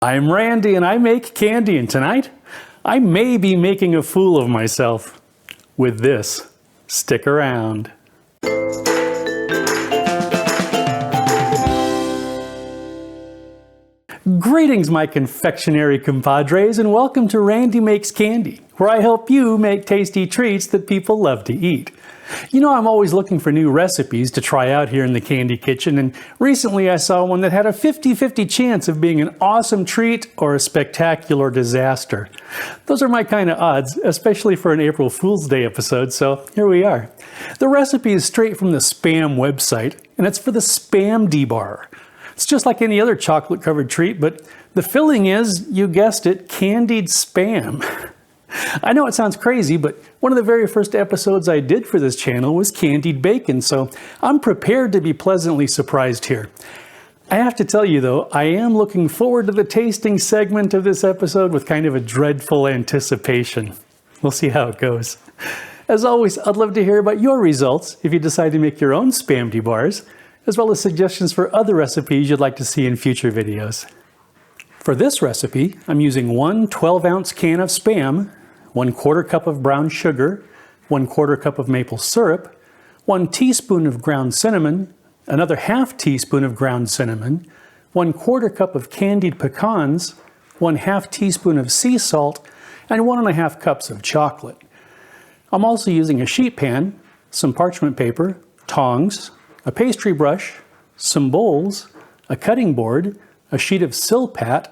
I'm Randy and I make candy, and tonight I may be making a fool of myself with this. Stick around. Greetings, my confectionery compadres, and welcome to Randy Makes Candy, where I help you make tasty treats that people love to eat. You know, I'm always looking for new recipes to try out here in the Candy Kitchen, and recently I saw one that had a 50-50 chance of being an awesome treat or a spectacular disaster. Those are my kind of odds, especially for an April Fool's Day episode, so here we are. The recipe is straight from the Spam website, and it's for the Spamdy bar. It's just like any other chocolate-covered treat, but the filling is, you guessed it, candied Spam. I know it sounds crazy, but one of the very first episodes I did for this channel was candied bacon, so I'm prepared to be pleasantly surprised here. I have to tell you though, I am looking forward to the tasting segment of this episode with kind of a dreadful anticipation. We'll see how it goes. As always, I'd love to hear about your results if you decide to make your own Spamdy bars, as well as suggestions for other recipes you'd like to see in future videos. For this recipe, I'm using one 12-ounce can of Spam, 1/4 cup of brown sugar, 1/4 cup of maple syrup, 1 teaspoon of ground cinnamon, another 1/2 teaspoon of ground cinnamon, 1/4 cup of candied pecans, 1/2 teaspoon of sea salt, and 1.5 cups of chocolate. I'm also using a sheet pan, some parchment paper, tongs, a pastry brush, some bowls, a cutting board, a sheet of Silpat,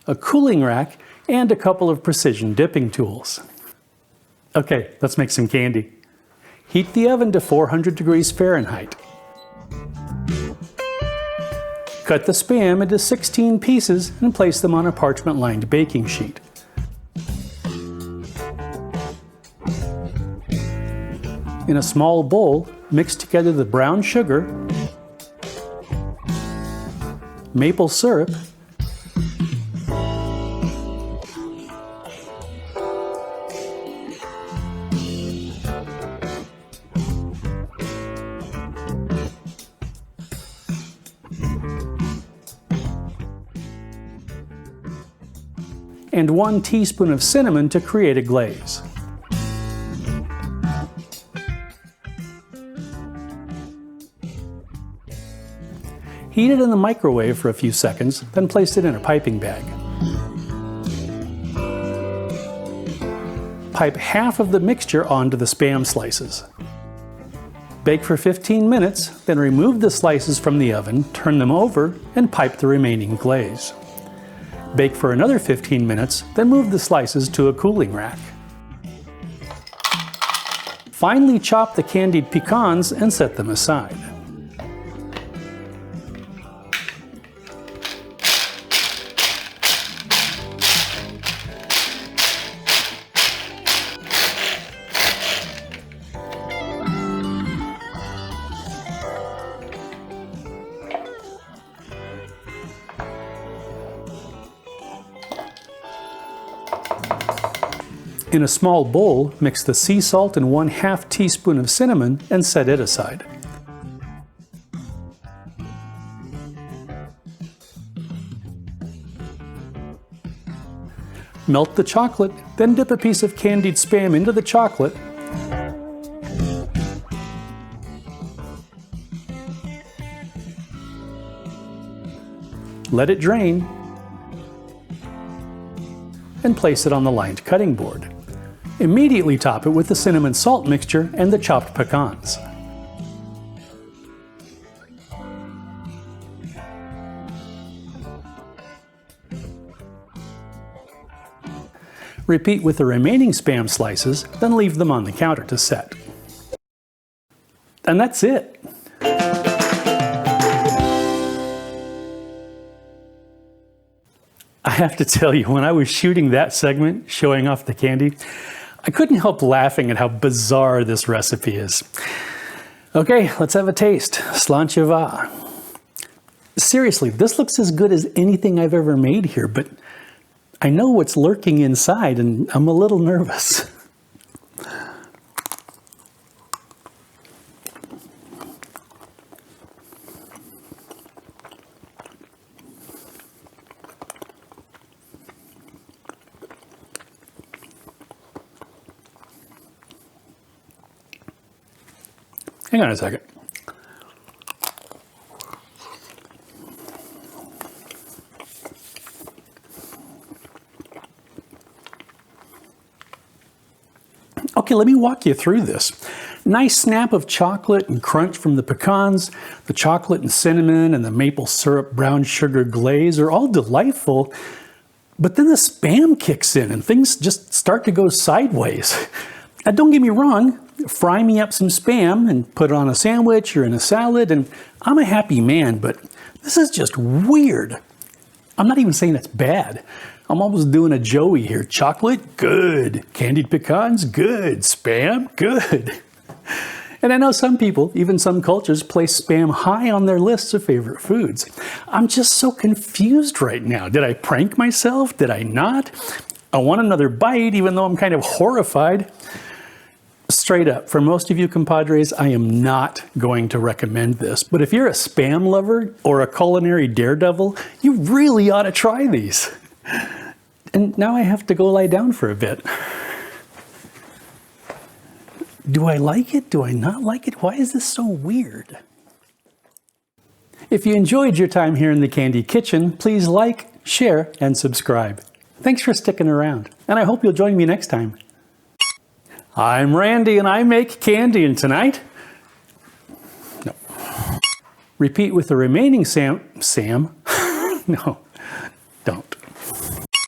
a cooling rack, and a couple of precision dipping tools. Okay, let's make some candy. Heat the oven to 400 degrees Fahrenheit. Cut the Spam into 16 pieces and place them on a parchment-lined baking sheet. In a small bowl, mix together the brown sugar, maple syrup, and 1 teaspoon of cinnamon to create a glaze. Heat it in the microwave for a few seconds, then place it in a piping bag. Pipe half of the mixture onto the Spam slices. Bake for 15 minutes, then remove the slices from the oven, turn them over, and pipe the remaining glaze. Bake for another 15 minutes, then move the slices to a cooling rack. Finely chop the candied pecans and set them aside. In a small bowl, mix the sea salt and 1/2 teaspoon of cinnamon and set it aside. Melt the chocolate, then dip a piece of candied Spam into the chocolate. Let it drain and place it on the lined cutting board. Immediately top it with the cinnamon salt mixture and the chopped pecans. Repeat with the remaining Spam slices, then leave them on the counter to set. And that's it. I have to tell you, when I was shooting that segment, showing off the candy, I couldn't help laughing at how bizarre this recipe is. Okay, let's have a taste. Sláinte va. Seriously, this looks as good as anything I've ever made here, but I know what's lurking inside and I'm a little nervous. Hang on a second. Okay, let me walk you through this. Nice snap of chocolate and crunch from the pecans, the chocolate and cinnamon and the maple syrup brown sugar glaze are all delightful, but then the Spam kicks in and things just start to go sideways. Now don't get me wrong, fry me up some Spam and put it on a sandwich or in a salad and I'm a happy man, but this is just weird. I'm not even saying it's bad. I'm almost doing a Joey here. Chocolate, good. Candied pecans, good. Spam, good. And I know some people, even some cultures, place Spam high on their lists of favorite foods. I'm just so confused right now. Did I prank myself? Did I not? I want another bite, even though I'm kind of horrified. Straight up, for most of you compadres, I am not going to recommend this. But if you're a Spam lover or a culinary daredevil, you really ought to try these. And now I have to go lie down for a bit. Do I like it? Do I not like it? Why is this so weird? If you enjoyed your time here in the Candy Kitchen, please like, share, and subscribe. Thanks for sticking around, and I hope you'll join me next time. I'm Randy, and I make candy, and tonight... No. Repeat with the remaining Sam... No, don't.